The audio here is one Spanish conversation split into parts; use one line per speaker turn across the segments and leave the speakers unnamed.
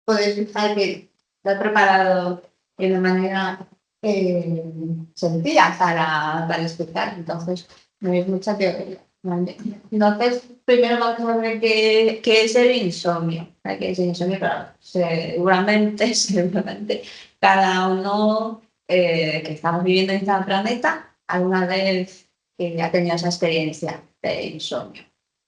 puedes fijar que lo has preparado de una manera sencilla para explicar, entonces no es mucha teoría. ¿Vale? Entonces, primero vamos a ver qué es el insomnio. ¿Qué es el insomnio? Claro, seguramente, cada uno que estamos viviendo en este planeta alguna vez ha tenido esa experiencia de insomnio.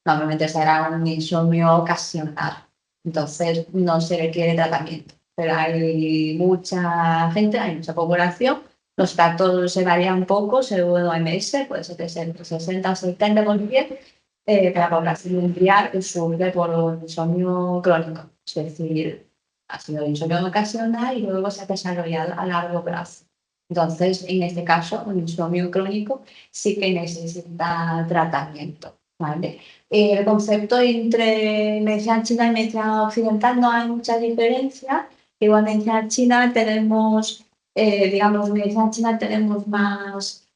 Normalmente será un insomnio ocasional, entonces no se requiere tratamiento. Pero hay mucha gente, hay mucha población. Los datos se varían un poco según OMS, puede ser que sea entre 60 o 70%, que la población mundial sufre por un insomnio crónico. Es decir, ha sido insomnio ocasional y luego se ha desarrollado a largo plazo. Entonces, en este caso, un insomnio crónico sí que necesita tratamiento. ¿Vale? El concepto entre medicina china y medicina occidental no hay mucha diferencia. Igual en medicina china tenemos, digamos, en medicina china tenemos más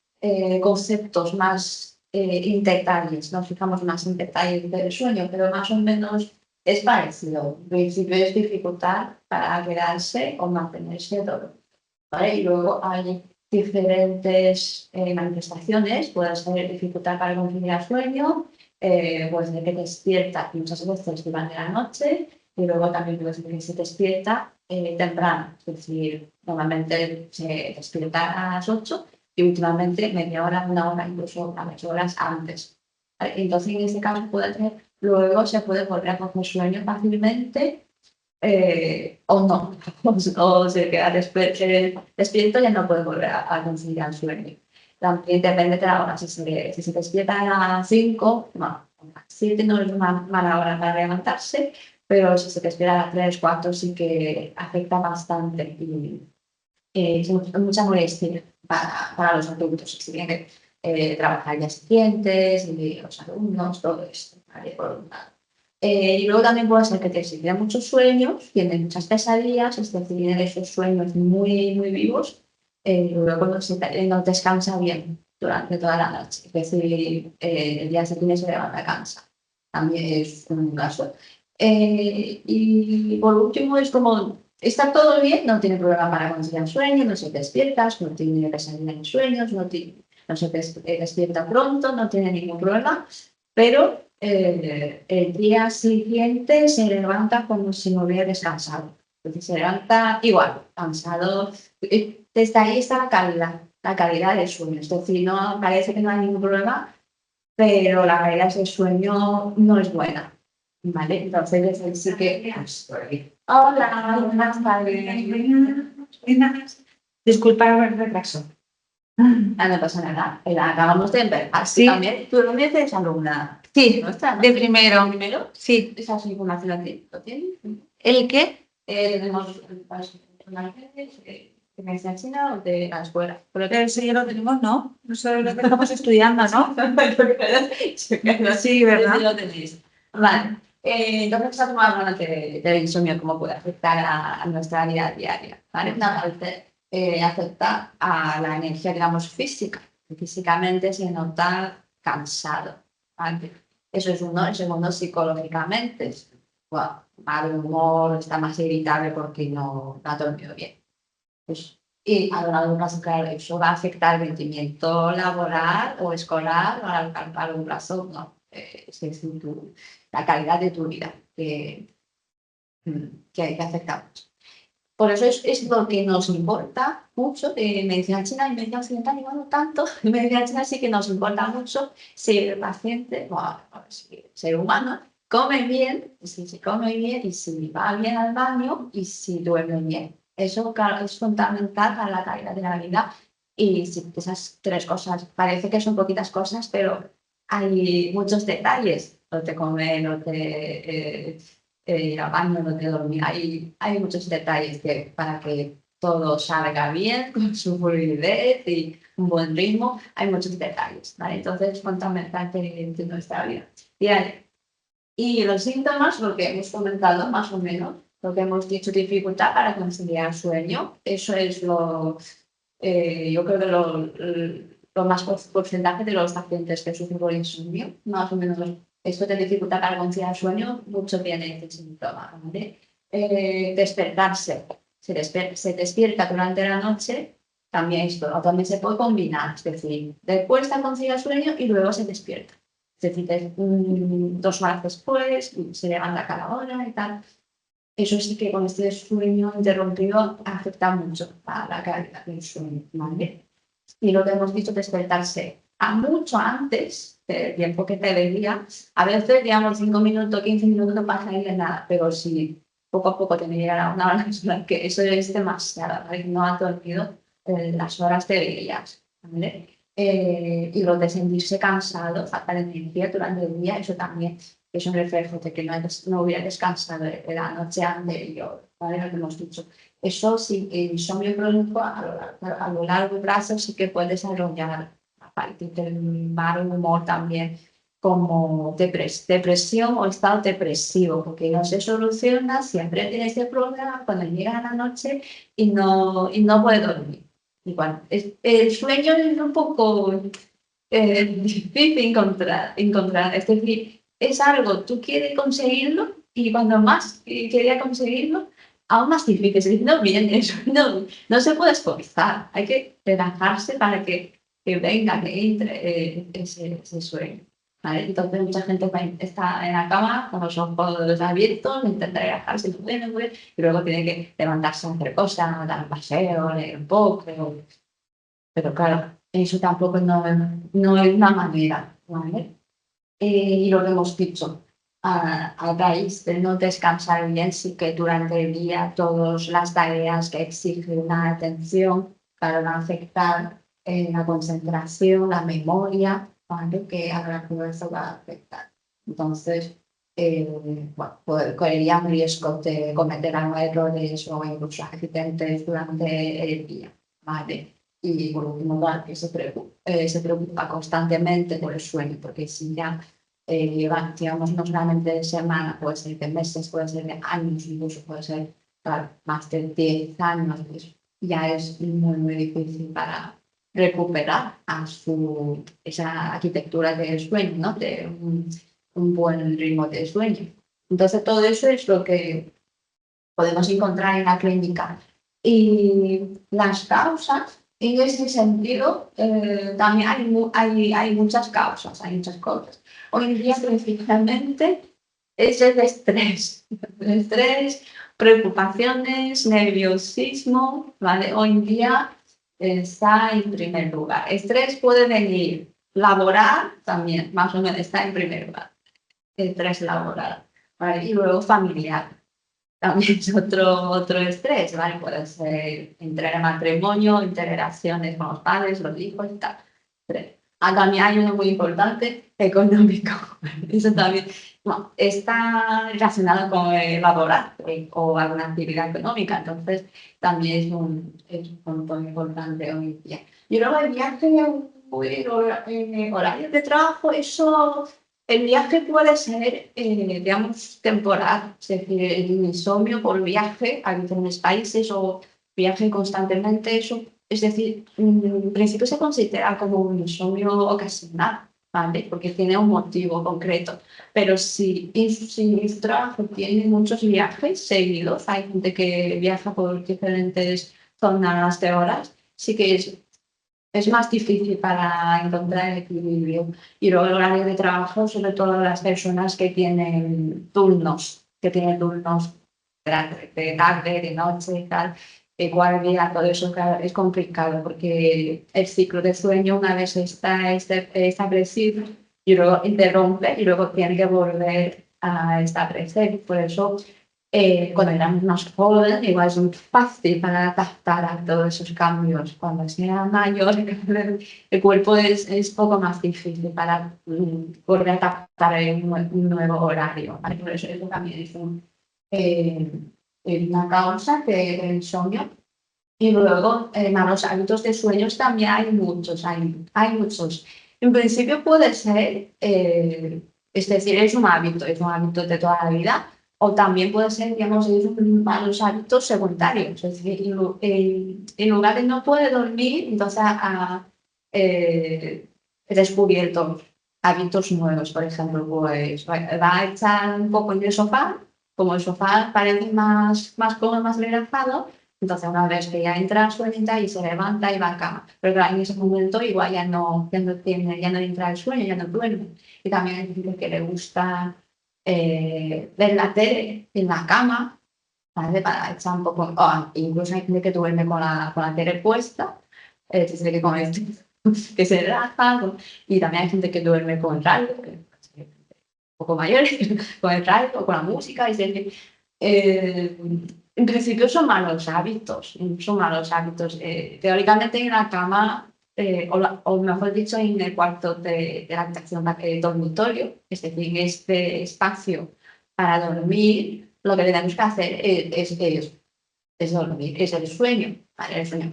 conceptos, más integrales, nos fijamos más en detalles del sueño, pero más o menos es parecido. En principio es dificultad para quedarse o mantenerse dormido. ¿Vale? Y luego hay diferentes manifestaciones, puede ser dificultad para conciliar sueño, puede ser que te despierta muchas veces durante la noche y luego también puede ser que se despierta temprano, es decir, normalmente se despierta a las 8 y últimamente media hora, una hora, incluso a 8 horas antes. ¿Vale? Entonces, en este caso luego se puede volver a coger sueño fácilmente o no, o se queda despierto y ya no puede volver a conciliar el sueño. También depende de la hora, si se despierta a las 5, no, a las 7 no es una mala hora para levantarse, pero si se despierta a las 3, 4 sí que afecta bastante y es mucha molestia para los adultos, si tienen que trabajar días siguientes, y los alumnos, todo esto, ¿vale? Por un lado. Y luego también puede ser que te exigieran muchos sueños, tienes muchas pesadillas, es decir, tienes esos sueños muy, muy vivos, y luego no descansa bien durante toda la noche. Es decir, el día siguiente se levanta cansa. También es un caso. Y por último, es como, está todo bien, no tiene problema para conciliar sueño, no se despiertas, no tiene pesadilla en sueños, no se despierta pronto, no tiene ningún problema, pero el día siguiente se levanta como si no hubiera descansado. Entonces se levanta igual, cansado. Desde ahí está la calidad del sueño. Es decir, no parece que no hay ningún problema, pero la calidad del sueño no es buena. ¿Vale? Entonces desde ahí sí que... Hola, buenas tardes. Disculpa el retraso. No pasa nada. Acabamos de empezar.
Sí.
¿Tú también eres alumna?
Sí,
¿Nuestra, no?
de primero.
¿Primero?
Sí.
Esa es información aquí. ¿Lo tienes?
¿El qué?
Tenemos de medicina china o de la escuela.
Pero ese ya lo tenemos, ¿no? Eso es lo que estamos estudiando, ¿no?
Sí, ¿verdad? Lo tenéis. Vale. Entonces, estamos hablando del insomnio, cómo puede afectar a nuestra vida diaria. ¿Vale? Una parte afecta a la energía, digamos, física. Físicamente se nota cansado. ¿Vale? Eso es uno. El segundo, psicológicamente. Bueno, mal humor, está más irritable porque no ha dormido bien. Pues, y a largo plazo, claro, eso va a afectar el rendimiento laboral o escolar, o a largo plazo, no. Es decir, la calidad de tu vida que afecta mucho. Por eso es lo que nos importa mucho de medicina china y medicina occidental, igual no tanto. En medicina china sí que nos importa mucho si el paciente, bueno, si el ser humano come bien, si se come bien y si va bien al baño y si duerme bien. Eso, claro, es fundamental para la calidad de la vida. Y si esas tres cosas, parece que son poquitas cosas, pero hay muchos detalles. No te comer, no te ir al baño, no te dormir. Hay muchos detalles para que todo salga bien, con su fluidez y un buen ritmo. Hay muchos detalles, ¿vale? Entonces, es fundamental de nuestra vida diaria. Y los síntomas, lo que hemos comentado más o menos, lo que hemos dicho, dificultad para conciliar sueño, eso es yo creo que lo más porcentaje de los pacientes que sufren por insomnio, más o menos esto de dificultad para conciliar sueño, mucho viene de este síntoma, ¿vale? despertarse. Se despierta durante la noche, también esto también se puede combinar, es decir, después consigue el sueño y luego se despierta. Es decir, 2 horas después se levanta cada hora y tal. Eso sí que con este sueño interrumpido afecta mucho a la calidad del sueño, ¿vale? Y lo que hemos dicho, despertarse a mucho antes del tiempo que te debería. A veces, digamos, 5 minutos, 15 minutos no pasa ahí de nada, pero si poco a poco te llegará una hora en la que eso es demasiado, ¿vale? No has dormido las horas deberías, ¿vale? Y lo de sentirse cansado, falta de energía durante el día, eso también es un reflejo de que no hubiera descansado de la noche anterior, ¿vale? Lo que hemos dicho. Eso sí, el insomnio crónico a lo largo plazo sí que puede desarrollar, a partir del mal humor también, como depresión o estado depresivo, porque no se soluciona, siempre tiene ese problema cuando llega la noche y no puede dormir. Igual, el sueño es un poco difícil encontrar, es decir, es algo, tú quieres conseguirlo y cuando más quería conseguirlo, aún más difícil, es decir, no viene, no se puede esforzar, hay que relajarse para que venga, que entre ese sueño. ¿Vale? Entonces mucha gente está en la cama con los ojos abiertos, intenta relajarse, no puede, no puede, y luego tiene que levantarse a hacer cosas, dar un paseo, leer un poco, pero claro, eso tampoco no es una manera, ¿vale? Y lo que hemos dicho, a raíz de no descansar bien, sí que durante el día todas las tareas que exigen una atención van a afectar la concentración, la memoria, ¿vale? Que a largo plazo va a afectar. Entonces, bueno, correría un riesgo de cometer errores o incluso accidentes durante el día, ¿vale? Y por último, que se preocupa constantemente por el sueño, porque si ya digamos, no solamente de semana, puede ser de meses, puede ser de años, incluso puede ser más de 10 años, pues ya es muy difícil para recuperar esa arquitectura del sueño, ¿no? De un buen ritmo de sueño. Entonces, todo eso es lo que podemos encontrar en la clínica. Y las causas, en ese sentido, también hay muchas causas, hay muchas cosas. Hoy en día, principalmente, es el estrés. El estrés, preocupaciones, nerviosismo, ¿vale? Hoy en día está en primer lugar. Estrés puede venir laboral también, más o menos está en primer lugar. Estrés laboral, ¿vale? Y luego familiar también es otro estrés, ¿vale? Puede ser entre el matrimonio, interrelaciones con los padres, los hijos y tal. También hay uno muy importante, económico. Eso también bueno, está relacionado con el laboral o alguna actividad económica, entonces también es un punto importante hoy en día. Y luego el viaje, horarios de trabajo, eso el viaje puede ser, digamos, temporal, es decir, el insomnio por viaje a diferentes países o viaje constantemente, eso, es decir, en principio se considera como un insomnio ocasional, ¿vale? Porque tiene un motivo concreto, pero si su trabajo tiene muchos viajes seguidos, hay gente que viaja por diferentes zonas de horas, sí que es más difícil para encontrar el equilibrio. Y luego el horario de trabajo, sobre todo las personas que tienen turnos de tarde, de noche y tal, de guardia, todo eso claro, es complicado porque el ciclo de sueño una vez está establecido y luego interrumpe y luego tiene que volver a establecer. Por eso cuando éramos más jóvenes, igual es muy fácil para adaptar a todos esos cambios. Cuando sea mayor, el cuerpo es poco más difícil para volver a adaptar en un nuevo horario. ¿Vale? Por eso también eh, es una causa del insomnio. Y luego, malos hábitos de sueños también hay muchos. En principio puede ser, es decir, es un hábito de toda la vida, o también puede ser, digamos, malos hábitos secundarios. Es decir, en lugar de no poder dormir, entonces he descubierto hábitos nuevos. Por ejemplo, pues va a echar un poco en el sofá como el sofá parece más cómodo, más relajado, entonces una vez que ya entra sueñita y se levanta y va a cama. Pero claro, en ese momento igual ya no entra el sueño, ya no duerme. Y también hay gente que le gusta ver la tele en la cama, ¿vale? Para echar un poco, o incluso hay gente que duerme con la tele puesta, que se ve que con esto que se relaja, y también hay gente que duerme con radio, que es un poco mayor, con el radio o con la música, y en principio son malos hábitos, son malos hábitos. Teóricamente en la cama, o mejor dicho, en el cuarto de la habitación dormitorio, es decir, en este espacio para dormir, lo que tenemos que hacer es dormir, es el sueño, ¿vale? El sueño.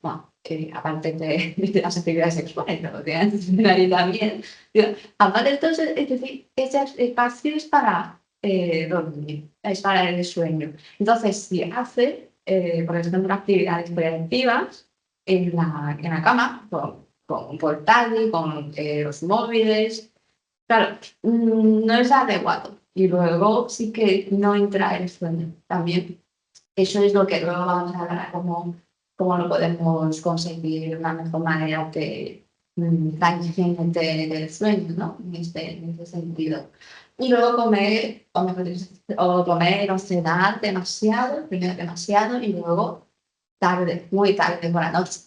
Bueno, aparte de las actividades sexuales, pero de ahí también. Aparte, entonces, es decir, ese espacio es para dormir, es para el sueño. Entonces, si hace, por ejemplo, actividades preventivas en la cama, con portátil, con los móviles, claro, no es adecuado. Y luego sí que no entra el sueño también. Eso es lo que luego vamos a hablar, cómo lo podemos conseguir de una mejor manera de la higiene del sueño, ¿no? En este sentido. Y luego comer, o mejor dicho, o comer o cenar demasiado, primero demasiado y luego tarde, muy tarde por la noche.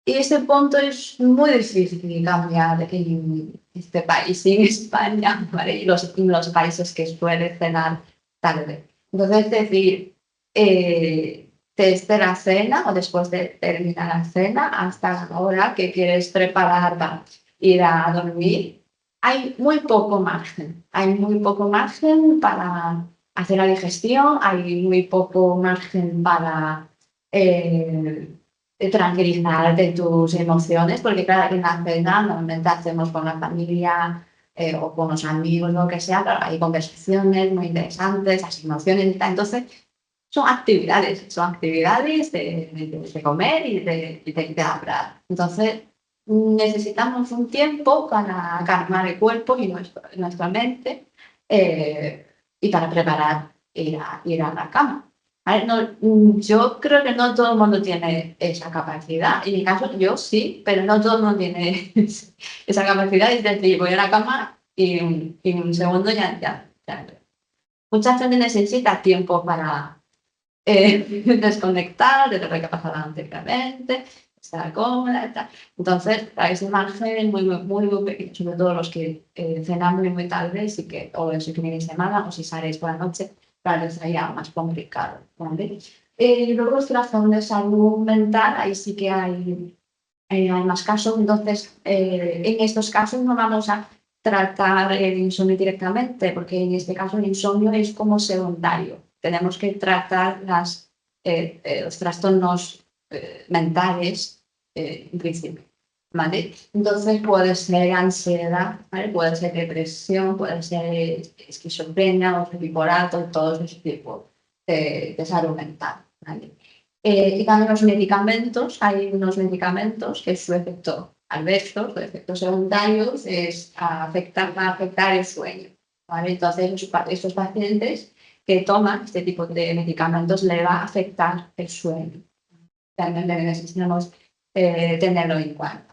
Y ese punto es muy difícil cambiar en este país, en España, ¿vale? Y los países que suelen cenar tarde. Entonces, es decir, desde la cena o después de terminar la cena hasta la hora que quieres preparar para ir a dormir, hay muy poco margen. Hay muy poco margen para hacer la digestión, hay muy poco margen para tranquilizar de tus emociones, porque claro, en la cena normalmente hacemos con la familia o con los amigos, lo que sea, pero hay conversaciones muy interesantes, las emociones y tal. Entonces, son actividades de comer y de hablar. Entonces, necesitamos un tiempo para calmar el cuerpo y nuestra mente y para preparar ir a la cama. ¿Vale? Yo creo que no todo el mundo tiene esa capacidad. En mi caso, yo sí, pero no todo el mundo tiene esa capacidad. Es decir, voy a la cama y en un segundo ya. Mucha gente necesita tiempo para desconectar de lo que ha pasado anteriormente, estar cómoda y tal. Entonces, a ese margen muy pequeño, sobre todo los que cenan muy tarde, sí que, o en su fin de semana, o si sales por la noche, claro, sería más complicado, ¿vale? Luego los trastornos de salud mental, ahí sí que hay más casos, entonces en estos casos no vamos a tratar el insomnio directamente, porque en este caso el insomnio es como secundario. Tenemos que tratar los trastornos mentales en principio. ¿Vale? Entonces puede ser ansiedad, ¿vale? Puede ser depresión, puede ser esquizofrenia o bipolar, todo ese tipo de salud mental. ¿Vale? Y también los medicamentos, hay unos medicamentos que su efecto adverso, su efecto secundario va a afectar el sueño. ¿Vale? Entonces, estos pacientes que toman este tipo de medicamentos le va a afectar el sueño. También necesitamos tenerlo en cuenta.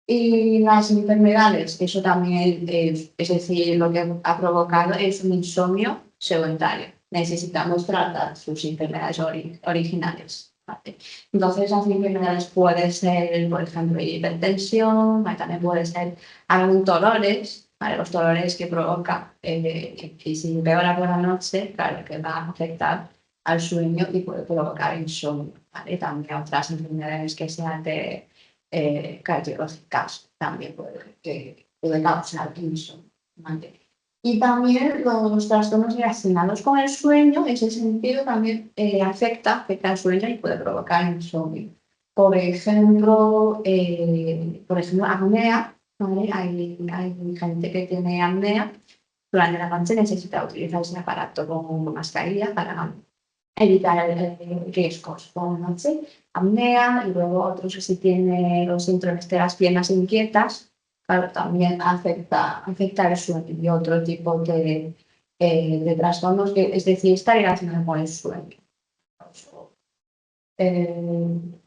Y las enfermedades, eso también es decir, lo que ha provocado es un insomnio secundario. Necesitamos tratar sus enfermedades originales. ¿Vale? Entonces, las enfermedades pueden ser, por ejemplo, hipertensión, ¿vale? También puede ser algún dolores, ¿vale? Los dolores que provoca, y si empeora por la noche, claro que va a afectar al sueño y puede provocar insomnio. ¿Vale? También otras enfermedades que sean de cardiológicas también puede causar insomnio. ¿Vale? Y también los trastornos relacionados con el sueño, en ese sentido, también afecta al sueño y puede provocar insomnio. Por ejemplo, apnea, ¿vale? Hay gente que tiene apnea, durante la noche necesita utilizar ese aparato con mascarilla para evitar riesgos por la noche, apnea, y luego otros que si tienen los síntomas de las piernas inquietas, claro, también afecta el sueño y otro tipo de trastornos, es decir, está relacionado con el sueño.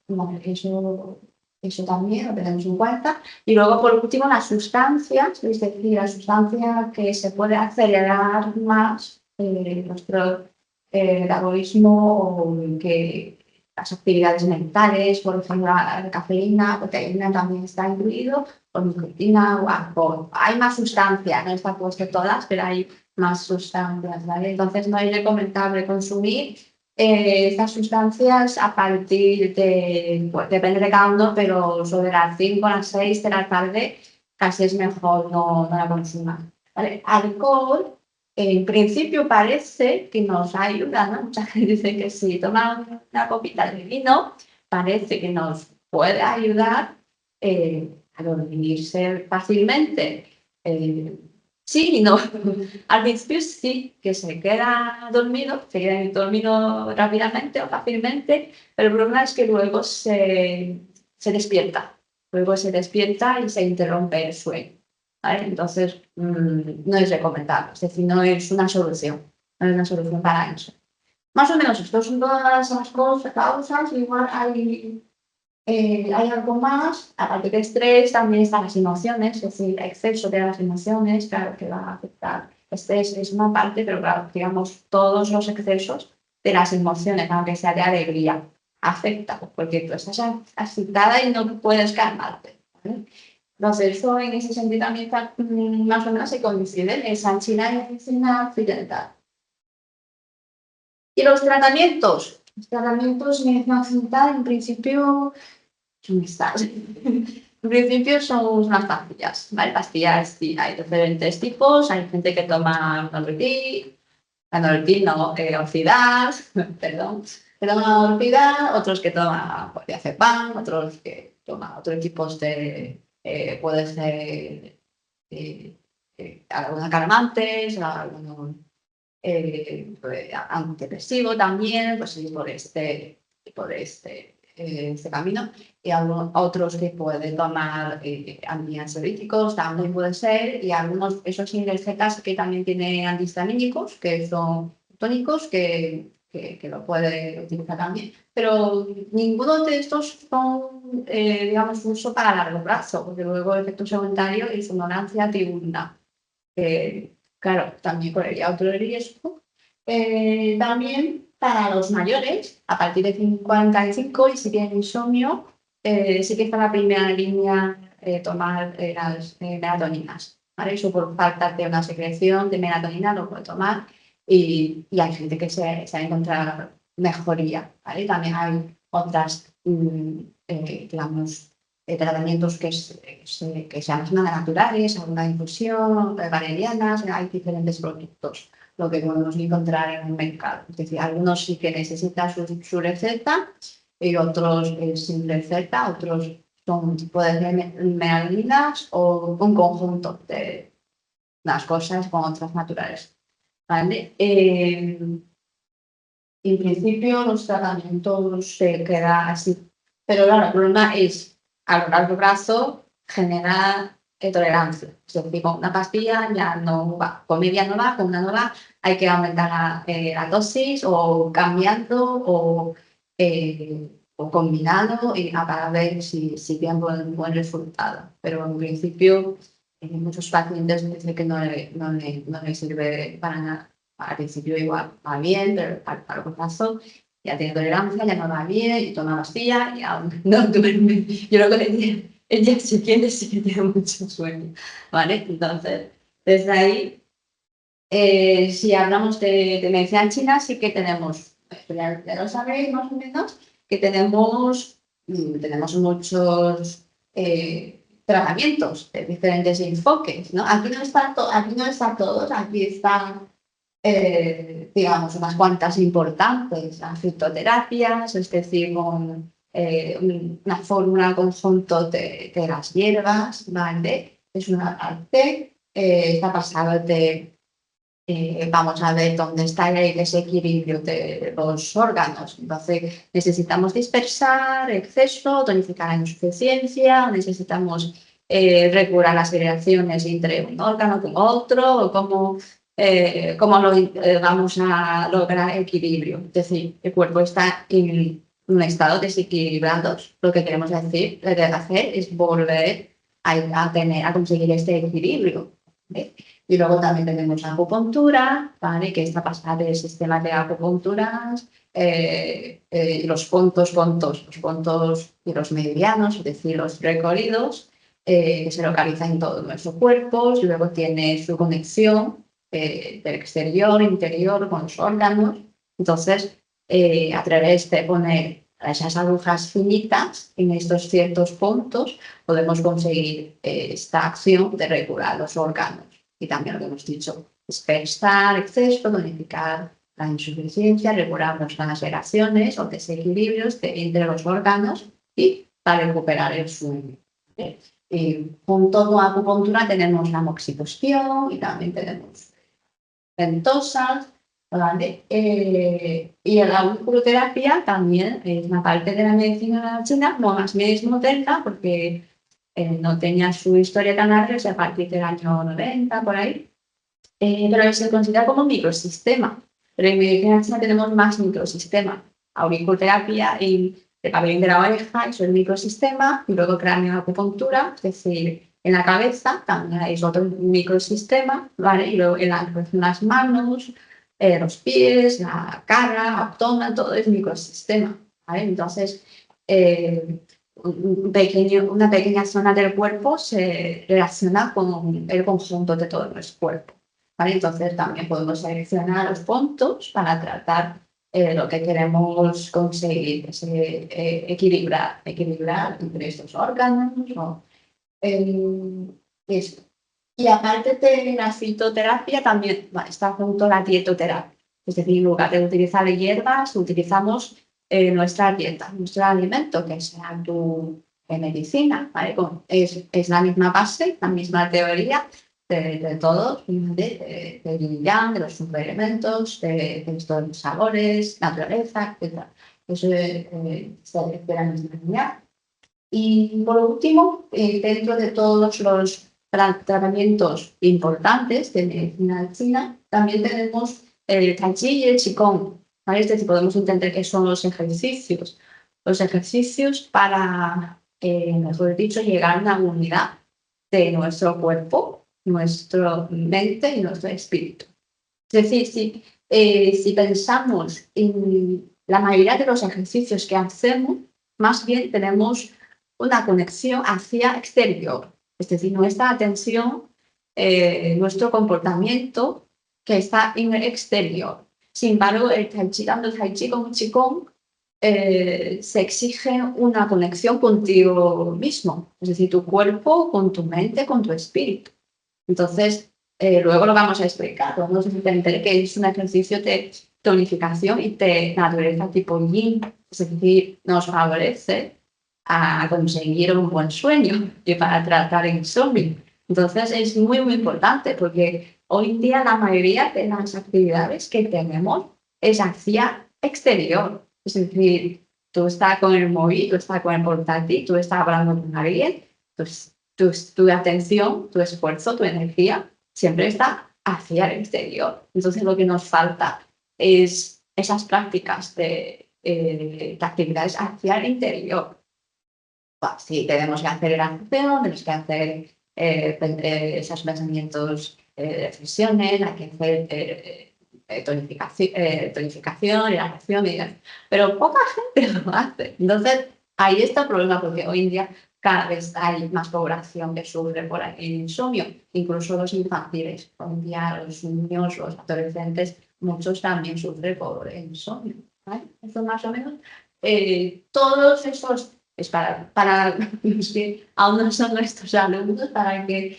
Bueno, eso también lo tenemos en cuenta. Y luego, por último, las sustancias, es decir, la sustancia que se puede acelerar más nuestro metabolismo o que las actividades mentales, por ejemplo, la cafeína, la proteína también está incluido, o nicotina o alcohol. Hay más sustancias, no está puesto todas, pero hay más sustancias, ¿vale? Entonces no es recomendable consumir estas sustancias a partir de, pues, depende de cada uno, pero sobre las 5 a las 6 de la tarde casi es mejor no la consuman. ¿Vale? Alcohol, en principio parece que nos ayuda, ¿no? Mucha gente dice que si toman una copita de vino, parece que nos puede ayudar a dormirse fácilmente. Sí y no. Al principio sí que se queda dormido rápidamente o fácilmente, pero el problema es que luego se despierta. Luego se despierta y se interrumpe el sueño. ¿Vale? Entonces, no es recomendable, es decir, no es una solución, no es una solución para eso. Más o menos, estos son todas las cosas, causas, igual hay algo más, aparte de estrés, también están las emociones, es decir, exceso de las emociones, claro que va a afectar. Estrés es una parte, pero claro, digamos, todos los excesos de las emociones, aunque sea de alegría, afecta, porque tú estás agitada y no puedes calmarte. ¿Vale? Entonces, eso en ese sentido también está, más o menos se coinciden, esa en China y medicina occidental. Y los tratamientos de medicina occidental, en principio, son estas. En principio son unas pastillas, ¿vale? Pastillas, sí, hay diferentes tipos, hay gente que toma Noroltil no, Orfidal, perdón, que toma Orfidal, otros que toman diazepam, otros que toman otros tipos de, puede ser algunos calmantes, algunos antidepresivo también, pues sí, por este camino, y otros que pueden tomar antiansiolíticos también puede ser, y algunos, esos sin recetas que también tienen antihistamínicos, que son tónicos, que lo puede utilizar también, pero ninguno de estos son, digamos, uso para largo plazo, porque luego el efecto secundario y somnolencia diurna. Claro, también correría otro riesgo. También para los mayores, a partir de 45 y si tienen insomnio, sí que está la primera línea tomar las melatoninas. ¿Vale? Eso por falta de una secreción de melatonina lo puede tomar y hay gente que se ha encontrado mejoría. ¿Vale? También hay otras, digamos, tratamientos que sean más naturales, alguna infusión, valerianas, hay diferentes productos, lo que podemos encontrar en el mercado. Es decir, algunos sí que necesitan su receta y otros sin receta, otros son pueden ser melalinas o un conjunto de las cosas con otras naturales. ¿Vale? En principio los tratamientos se quedan así, pero claro, el problema es a lo largo plazo genera tolerancia. Es decir, con una pastilla ya no va, con media no va, con una no va, hay que aumentar la dosis o cambiando o combinando y para ver si tienen buen resultado. Pero en principio, muchos pacientes dicen que no le sirve para nada. Al principio igual va bien, pero a largo plazo ya tiene tolerancia, ya no va bien, y toma pastilla y aún no duerme. Yo lo que le diría, ella si quiere, sí que tiene mucho sueño, ¿vale? Entonces, desde ahí, si hablamos de medicina china, sí que tenemos, ya lo sabéis más o menos, que tenemos muchos tratamientos de diferentes enfoques, ¿no? Aquí no están todos, aquí están digamos, unas cuantas importantes, las fitoterapias, es decir, con una fórmula conjunto de las hierbas, ¿vale? Es una parte, está pasado de, vamos a ver dónde está el desequilibrio de los órganos. Entonces, necesitamos dispersar exceso, tonificar la insuficiencia, necesitamos regular las relaciones entre un órgano con otro, o cómo cómo vamos a lograr equilibrio. Es decir, el cuerpo está en un estado desequilibrado. Lo que queremos hacer es volver a conseguir este equilibrio. ¿Vale? Y luego también tenemos la acupuntura, ¿vale? Que está basada en el sistema de acupunturas, los puntos y los meridianos, es decir, los recorridos, que se localizan en todo nuestro cuerpo, y luego tiene su conexión del exterior, interior, con los órganos. Entonces, a través de poner esas agujas finitas en estos ciertos puntos, podemos conseguir esta acción de regular los órganos. Y también lo que hemos dicho, dispersar exceso, tonificar la insuficiencia, regulamos las alteraciones o desequilibrios entre los órganos y para recuperar el sueño. Y junto con la acupuntura tenemos la moxibustión y también tenemos ventosas, ¿vale? Y la auriculoterapia también es una parte de la medicina china, no más bien moderna, porque no tenía su historia tan larga, es a partir del año 90, por ahí, pero se considera como un microsistema. Pero en medicina china tenemos más microsistemas. Auriculoterapia y el pabellón de la oreja, eso es el microsistema, y luego cráneo acupuntura, es decir, en la cabeza también hay otro microsistema, ¿vale? Y luego en las manos, los pies, la cara, abdomen, todo es microsistema, ¿vale? Entonces, una pequeña zona del cuerpo se relaciona con el conjunto de todo nuestro cuerpo. ¿Vale? Entonces también podemos seleccionar los puntos para tratar lo que queremos conseguir, que es equilibrar entre estos órganos. Eso. Y aparte de la fitoterapia, también está junto a la dietoterapia. Es decir, en lugar de utilizar hierbas, utilizamos nuestra dieta, nuestro alimento, que sea tu medicina. ¿Vale? Es la misma base, la misma teoría de todos, del yin yang, de los suplementos, de estos sabores, naturaleza, etc. Eso es de la misma línea. Y por último, dentro de todos los tratamientos importantes de medicina china, también tenemos el tai chi y el qigong. ¿Vale? Es decir, podemos entender qué son los ejercicios. Los ejercicios para, mejor dicho, llegar a una unidad de nuestro cuerpo, nuestra mente y nuestro espíritu. Es decir, si pensamos en la mayoría de los ejercicios que hacemos, más bien tenemos una conexión hacia exterior, es decir, nuestra atención, nuestro comportamiento que está en el exterior. Sin embargo, el tai chi, tanto el tai chi como el qigong, se exige una conexión contigo mismo, es decir, tu cuerpo con tu mente, con tu espíritu. Entonces, luego lo vamos a explicar, podemos entender que es un ejercicio de tonificación y de naturaleza tipo yin, es decir, nos favorece a conseguir un buen sueño y para tratar el insomnio. Entonces es muy, muy importante porque hoy en día la mayoría de las actividades que tenemos es hacia exterior. Es decir, tú estás con el móvil, tú estás con el portátil, tú estás hablando con alguien, tu atención, tu esfuerzo, tu energía siempre está hacia el exterior. Entonces lo que nos falta es esas prácticas de actividades hacia el interior. Sí, tenemos que hacer la acción, tenemos que hacer esos pensamientos de reflexiones, hay que hacer tonificación, relajación, pero poca gente lo hace. Entonces, ahí está el problema, porque hoy en día cada vez hay más población que sufre por el insomnio, incluso los infantiles. Hoy en día los niños, los adolescentes, muchos también sufren por el insomnio. ¿Vale? Eso más o menos. Todos esos es para los que aún no son nuestros alumnos, para que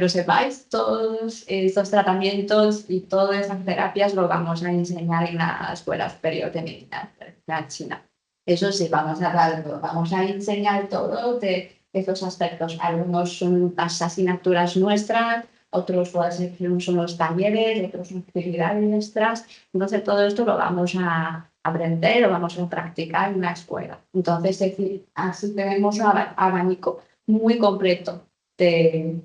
lo sepáis, todos estos tratamientos y todas esas terapias lo vamos a enseñar en la Escuela Superior de Medicina China. Eso sí, vamos a enseñar todo de esos aspectos. Algunos son las asignaturas nuestras, otros son los talleres, otros son actividades extras. Entonces, todo esto lo vamos a aprender, lo vamos a practicar en la escuela. Entonces, es decir, así tenemos un abanico muy completo de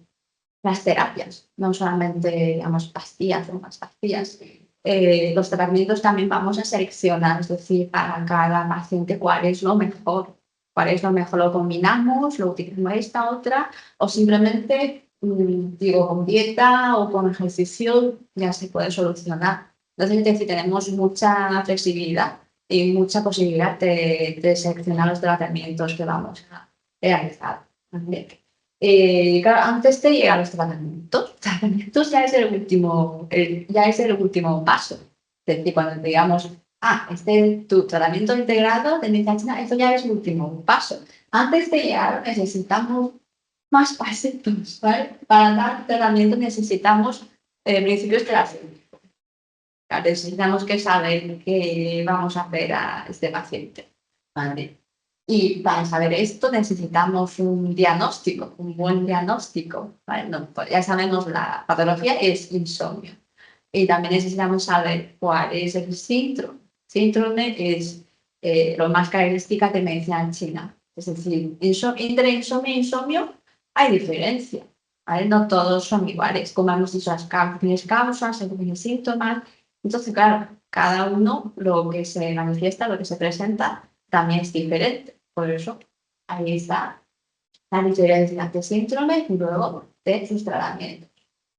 las terapias, no solamente, digamos, pastillas o más pastillas. Los tratamientos también vamos a seleccionar, es decir, para cada paciente cuál es lo mejor. Cuál es lo mejor, lo combinamos, lo utilizamos esta otra, o simplemente, digo, con dieta o con ejercicio ya se puede solucionar. Entonces, es decir, tenemos mucha flexibilidad y mucha posibilidad de seleccionar los tratamientos que vamos a realizar. ¿Vale? Claro, antes de llegar a los tratamientos ya es ya es el último paso. Es decir, cuando digamos, tu tratamiento integrado de medicina china, eso ya es el último paso. Antes de llegar necesitamos más pasitos, ¿vale? Para dar tratamiento necesitamos principios terapéuticos. Claro, necesitamos que saber qué vamos a hacer a este paciente, ¿vale? Y para saber esto necesitamos un diagnóstico, un buen diagnóstico, ¿vale? No, pues ya sabemos la patología es insomnio. Y también necesitamos saber cuál es el síndrome. Síndrome es lo más característica de medicina china. Es decir, entre insomnio e insomnio hay diferencia, ¿vale? No todos son iguales. Como hemos dicho, las causas, según síntomas. Entonces, claro, cada uno lo que se manifiesta, lo que se presenta, también es diferente. Por eso, ahí está la diferencia de síndrome y luego de sus tratamientos.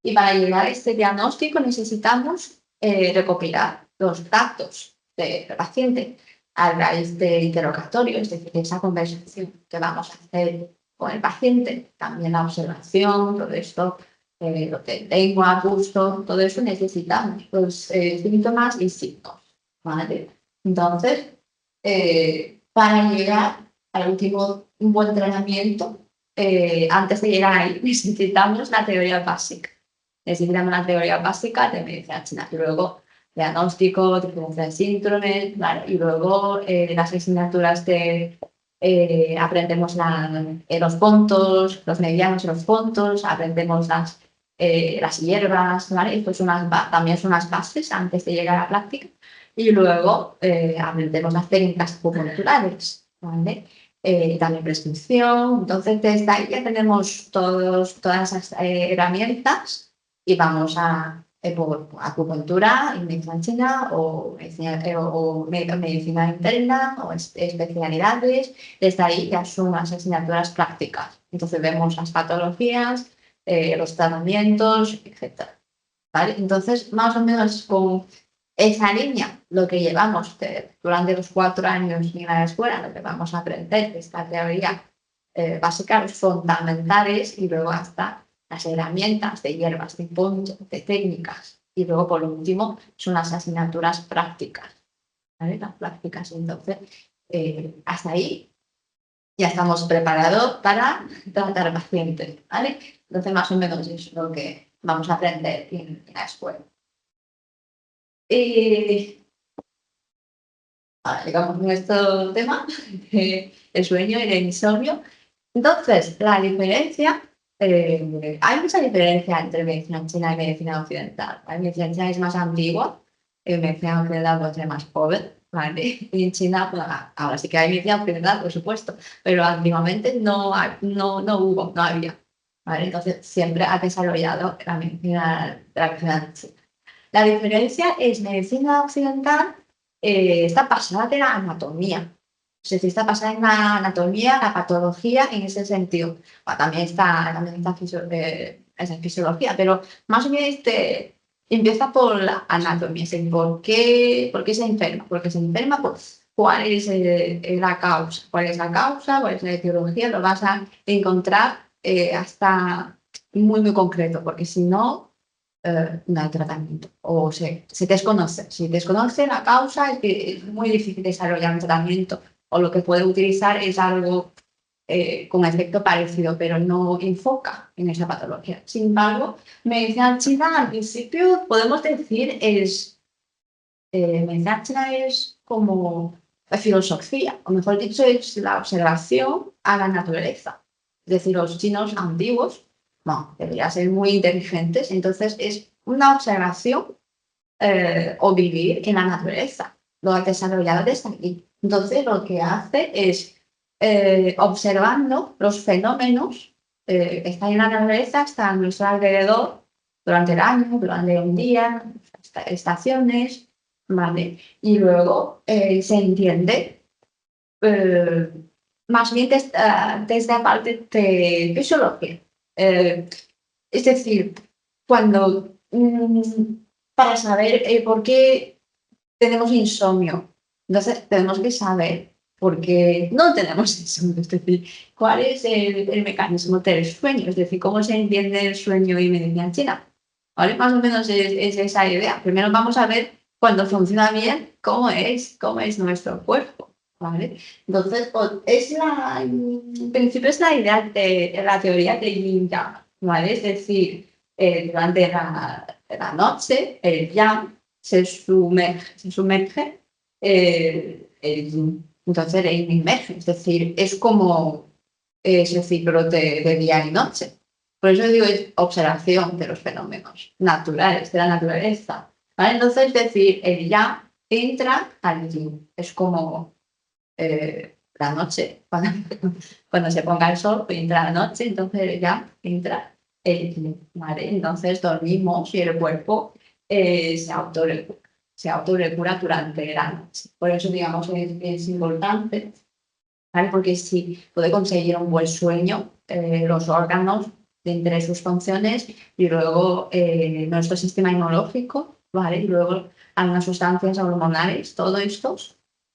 Y para llegar a este diagnóstico necesitamos recopilar los datos del paciente a raíz del interrogatorio, es decir, esa conversación que vamos a hacer con el paciente, también la observación, todo esto, lo de lengua, gusto, todo eso necesitamos los síntomas y signos. ¿Vale? Entonces, para llegar al último un buen tratamiento, antes de llegar ahí necesitamos la teoría básica. Necesitamos la teoría básica de medicina china y luego diagnóstico, diferencia de síndromes, ¿vale? Y luego las asignaturas de aprendemos los puntos, los medianos y los puntos, aprendemos las hierbas, ¿vale? Pues también son unas bases antes de llegar a la práctica. Y luego aprendemos las técnicas acupunturales, ¿vale? También prescripción. Entonces, desde ahí ya tenemos todas esas herramientas y vamos por acupuntura en medicina china o medicina interna o especialidades. Desde ahí ya son las asignaturas prácticas. Entonces vemos las patologías, los tratamientos, etc. ¿Vale? Entonces, más o menos con esa línea, lo que llevamos durante los 4 años en la escuela, lo que vamos a aprender, esta teoría básica, los fundamentales y luego hasta las herramientas de hierbas, de puntos, de técnicas. Y luego, por último, son las asignaturas prácticas. ¿Vale? Las prácticas. Entonces, hasta ahí ya estamos preparados para tratar pacientes. ¿Vale? Entonces, más o menos es lo que vamos a aprender en la escuela. Ahora llegamos a nuestro tema, el sueño y el insomnio. Entonces, la diferencia, hay mucha diferencia entre medicina china y medicina occidental. La medicina china es más antigua, medicina occidental puede ser más joven, ¿vale? Y en China, pues, ahora sí que hay medicina occidental, por supuesto, pero antiguamente no había, ¿vale? Entonces, siempre ha desarrollado la medicina tradicional china. La diferencia es medicina occidental está basada en la anatomía. Es decir, está basada en la anatomía, la patología en ese sentido. Bueno, también está esa fisiología, pero más bien empieza por la anatomía. Es decir, ¿por qué se enferma? Porque se enferma, pues, ¿cuál es la causa? ¿Cuál es la causa? ¿Cuál es la etiología? Lo vas a encontrar hasta muy, muy concreto, porque si no, no hay tratamiento o se desconoce. Si desconoce la causa, es que es muy difícil desarrollar un tratamiento o lo que puede utilizar es algo con efecto parecido, pero no enfoca en esa patología. Sin embargo, medicina china al principio podemos decir medicina china es como la filosofía, o mejor dicho, es la observación a la naturaleza. Es decir, los chinos antiguos no, deberían ser muy inteligentes. Entonces, es una observación o vivir en la naturaleza. Lo ha desarrollado desde aquí. Entonces, lo que hace es, observando los fenómenos está en la naturaleza, está a nuestro alrededor durante el año, durante un día, estaciones, ¿vale? Y luego se entiende eh, más bien desde la parte de fisiología. Es decir, cuando para saber por qué tenemos insomnio, entonces tenemos que saber por qué no tenemos insomnio, es decir, cuál es el mecanismo del sueño, es decir, cómo se entiende el sueño y medicina china. ¿Vale? Más o menos es esa idea. Primero vamos a ver cuando funciona bien cómo es nuestro cuerpo. ¿Vale? Entonces, en principio es la idea de la teoría de Yin Yang, ¿vale? Es decir, durante la noche el Yang se sumerge el Yin. Entonces el Yin emerge, es decir, es como ese ciclo de día y noche. Por eso digo, es observación de los fenómenos naturales, de la naturaleza. ¿Vale? Entonces, es decir, el Yang entra al Yin. Es como la noche, cuando se ponga el sol, pues entra la noche, entonces ya entra el, ¿vale? Entonces dormimos y el cuerpo se autorregula durante la noche. Por eso, digamos, es importante, ¿vale? Porque si puede conseguir un buen sueño, los órganos, de entre sus funciones, y luego nuestro sistema inmunológico, ¿vale? Y luego algunas sustancias hormonales, todo esto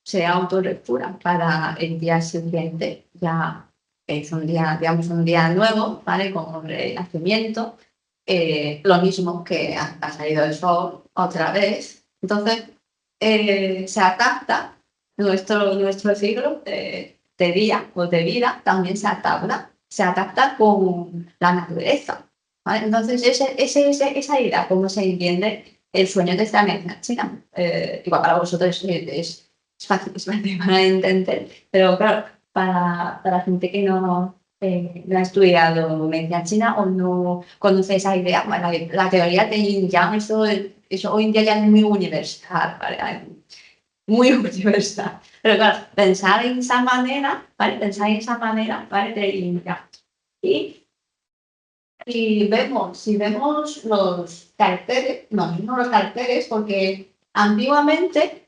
se autorregula para el día siguiente. Ya es un día, digamos, un día nuevo, ¿vale? Como el nacimiento, lo mismo que ha salido el sol otra vez. Entonces, se adapta nuestro ciclo de día o de vida, también se adapta con la naturaleza. ¿Vale? Entonces, esa idea, cómo se entiende el sueño de esta medicina china. Igual para vosotros es fácil para entender, pero claro, para la gente que no ha estudiado medicina china o no conoce esa idea, bueno, la teoría de Yin Yang, eso hoy en día ya es muy universal, ¿vale? Muy universal. Pero claro, pensar en esa manera, ¿vale? Pensar en esa manera, ¿vale? De Yin Yang. Si vemos los caracteres, no los caracteres, porque antiguamente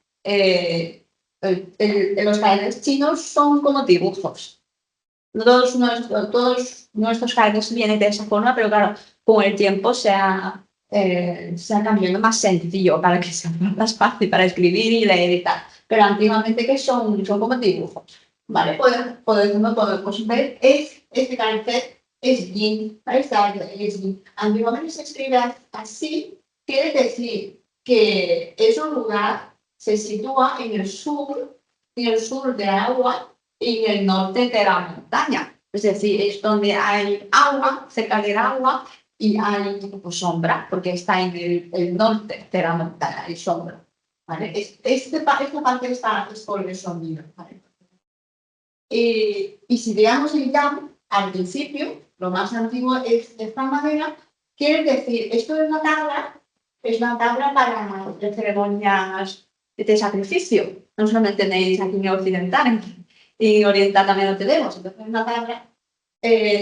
los caracteres chinos son como dibujos. Todos nuestros caracteres vienen de esa forma, pero claro, con el tiempo se ha cambiado más sencillo para que sea más fácil para escribir y leer y tal. Pero antiguamente que son como dibujos. ¿Vale? Podemos ver este carácter es yin, ¿vale? Es yin. Antiguamente se escribe así, quiere decir que es un lugar, se sitúa en el sur del agua y en el norte de la montaña. Es decir, es donde hay agua, cerca del agua, y hay pues, sombra, porque está en el norte de la montaña, hay sombra. ¿Vale? Esta parte está por el sonido. ¿Vale? Y si veamos el Yang, al principio, lo más antiguo es de esta manera, quiere decir, esto es una tabla para ceremonias de sacrificio. No solamente tenéis aquí en occidental, y oriental también lo tenemos. Entonces, una tabla,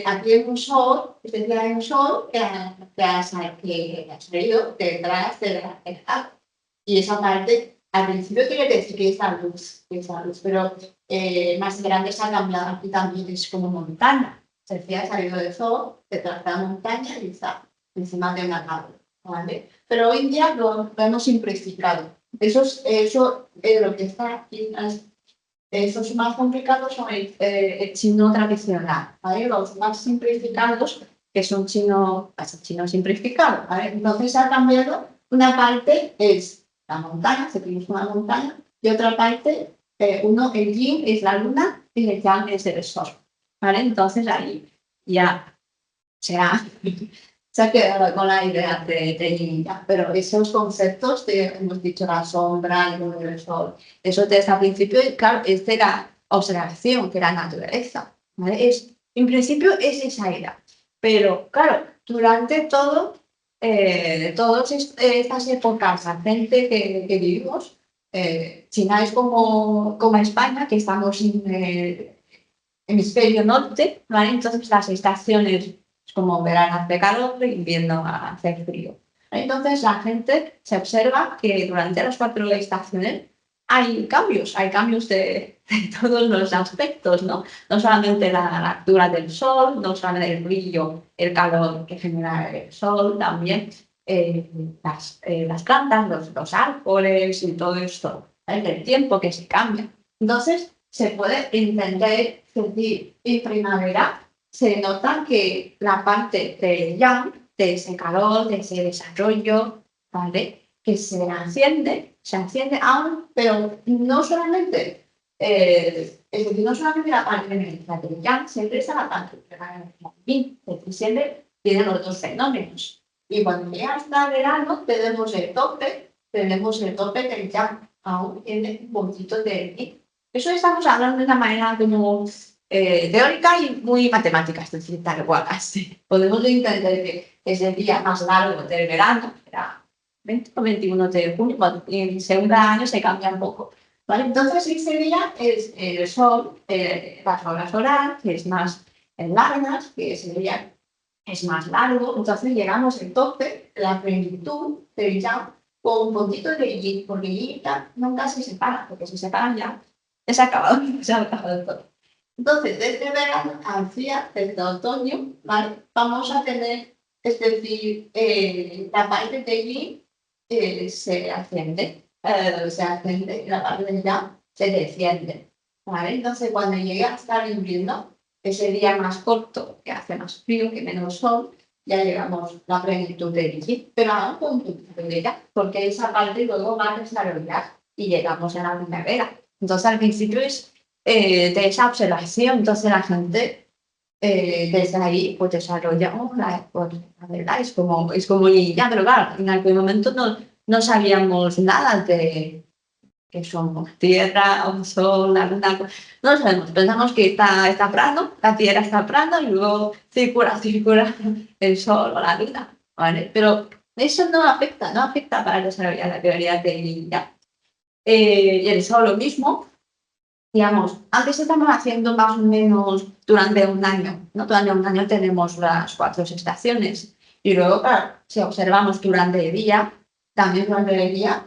aquí hay un sol, es decir, hay un sol que ha salido detrás de la tabla. Y esa parte, al principio quiere decir que esa luz, pero más grande se ha cambiado aquí también, es como montaña. Se decía, ha salido del sol, detrás de la montaña y está encima de una tabla. ¿Vale? Pero hoy en día lo hemos simplificado. Eso es lo que está aquí. Esos más complicados son el chino tradicional, ¿vale? Los más simplificados, que son chino simplificado, ¿vale? Entonces ha cambiado, una parte es la montaña, se tiene una montaña, y otra parte, el yin es la luna y el yang es el sol, ¿vale? Entonces ahí ya se ha quedado con la idea de yin yang, pero esos conceptos, hemos dicho la sombra, el sol, eso desde el principio, claro, es de la observación de la naturaleza, ¿vale? En principio es esa idea, pero claro, durante todas estas épocas recientes que vivimos, China es como España, que estamos en el hemisferio norte, ¿vale? Entonces las estaciones Es como verano hace calor, invierno hace frío. Entonces la gente se observa que durante las 4 estaciones hay cambios de todos los aspectos, ¿no? No solamente la altura del sol, no solamente el brillo, el calor que genera el sol, también las plantas, los árboles y todo esto, el tiempo que se cambia. Entonces, se puede entender, es decir, en primavera se nota que la parte del yang, de ese calor, de ese desarrollo, ¿vale? Que se enciende aún, pero no solamente, es decir, no solamente la parte del yang, siempre está la parte de la yin, es decir, siempre tienen los dos fenómenos. Y cuando llega hasta verano, tenemos el tope del yang, aún tiene un poquito de yin. Eso estamos hablando de una manera como teórica y muy matemática, es decir, tal cual, así. Podemos entender que ese día más largo del verano era 20 o 21 de junio, en el segundo año se cambia un poco. ¿Vale? Entonces, ese día es el sol, las horas horarias, que es más largas, que ese día es más largo, entonces llegamos al tope, la plenitud del yang, con un poquito de yin, porque yin nunca se separa, porque si se separan ya, se ha acabado, se ha acabado todo. Entonces, desde verano hacia desde otoño, ¿vale? Vamos a tener, es decir, la parte de yin se asciende, la parte de yang se desciende, ¿vale? Entonces, cuando llegue hasta el invierno, ese día más corto, que hace más frío, que menos sol, ya llegamos a la plenitud del yin, pero a un punto de ya, porque esa parte luego va a desarrollar y llegamos a la primavera. Entonces, al principio es de esa observación, entonces la gente desde ahí pues desarrollamos la verdad, es como ya, pero claro, en aquel momento no sabíamos nada de que somos tierra, un sol, la luna, no lo sabemos, pensamos que está plano, la tierra está plana y luego circula el sol o la luna, ¿vale? Pero eso no afecta para desarrollar la teoría de ya. Y el sol lo mismo, digamos, antes estamos haciendo más o menos durante un año, ¿no? Durante un año tenemos las 4 estaciones y luego, claro, si observamos durante el día, también durante el día,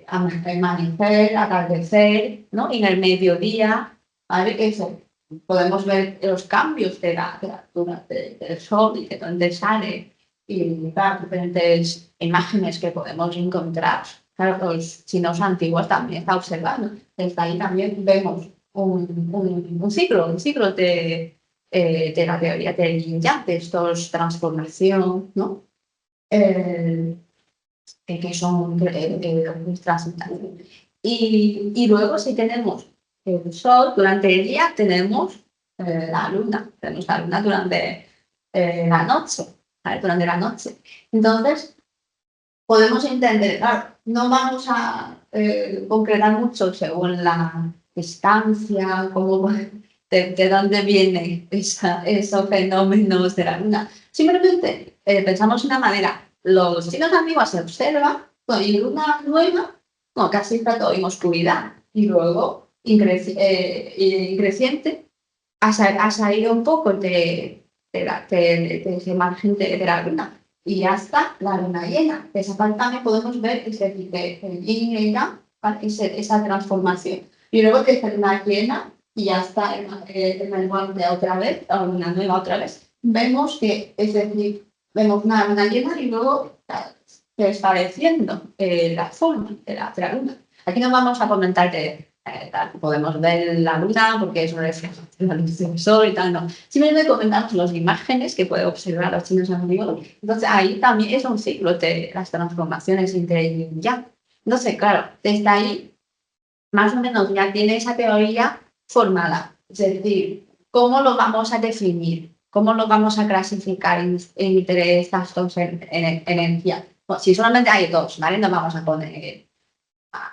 amanecer, atardecer, ¿no? Y en el mediodía, ¿vale? Eso, podemos ver los cambios de la altura del sol y de dónde sale y claro, diferentes imágenes que podemos encontrar. Claro, los chinos antiguos también está observando. Desde ahí también vemos un ciclo de la teoría del yin yang, de estos transformación, ¿no? Que son transmutación. Y luego si tenemos el sol durante el día, tenemos la luna durante la noche, ¿vale? Durante la noche. Entonces, podemos entender, claro, no vamos a concretar mucho según la distancia, de dónde vienen esos fenómenos de la luna. Simplemente pensamos de una manera, los chinos antiguos se observan, bueno, y luna nueva, no, casi está todo en oscuridad, y luego creciente, ha salido un poco de ese margen de la luna y hasta la luna llena. De esa parte también podemos ver el yin y el yang, ¿vale? Esa transformación. Y luego desde la luna llena y hasta el menguante otra vez, la luna nueva otra vez, vemos que, es decir, vemos una luna llena y luego despareciendo la forma de la luna. Aquí no vamos a comentar podemos ver la luna porque es un reflejo de la luz del sol y tal, no. Simplemente comentamos las imágenes que puede observar los chinos antiguos. Entonces, ahí también es un ciclo de las transformaciones entre yin y yang. Entonces, claro, desde ahí, más o menos ya tiene esa teoría formada. Es decir, ¿cómo lo vamos a definir? ¿Cómo lo vamos a clasificar entre estas dos energías? Bueno, si solamente hay dos, ¿vale? No vamos a poner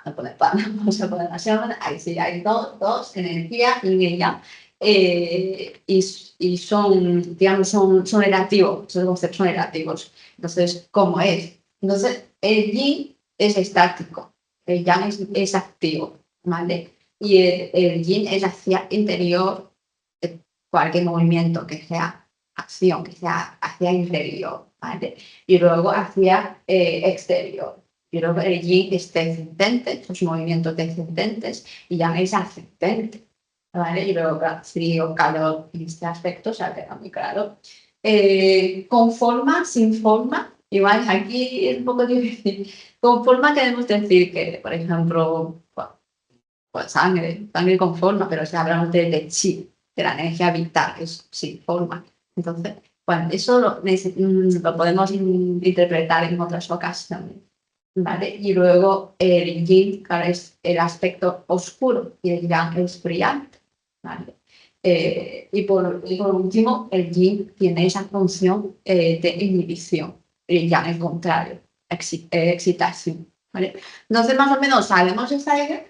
no poner pan, vamos a poner ahí sí, hay dos energías y yang. Y son, digamos, son negativos, esos conceptos son negativos. Entonces, ¿cómo es? Entonces, el yin es estático, el yang es activo, ¿vale? Y el yin es hacia interior, cualquier movimiento que sea acción, que sea hacia interior, ¿vale? Y luego hacia exterior. Y luego el yin es descendente, los movimientos descendentes, y yang es ascendente, ¿vale? Y luego frío, calor, en este aspecto se ha quedado muy claro. Con forma, sin forma, igual aquí es un poco difícil. Con forma queremos decir que, por ejemplo, pues sangre con forma, pero si hablamos de chi, de la energía vital, que es sin forma. Entonces, bueno, eso lo podemos interpretar en otras ocasiones, ¿vale? Y luego el yin, claro, es el aspecto oscuro y el yang es brillante, ¿vale? Y por último, el yin tiene esa función de inhibición, el yang es contrario, excitación, ¿vale? Entonces, más o menos sabemos esta idea.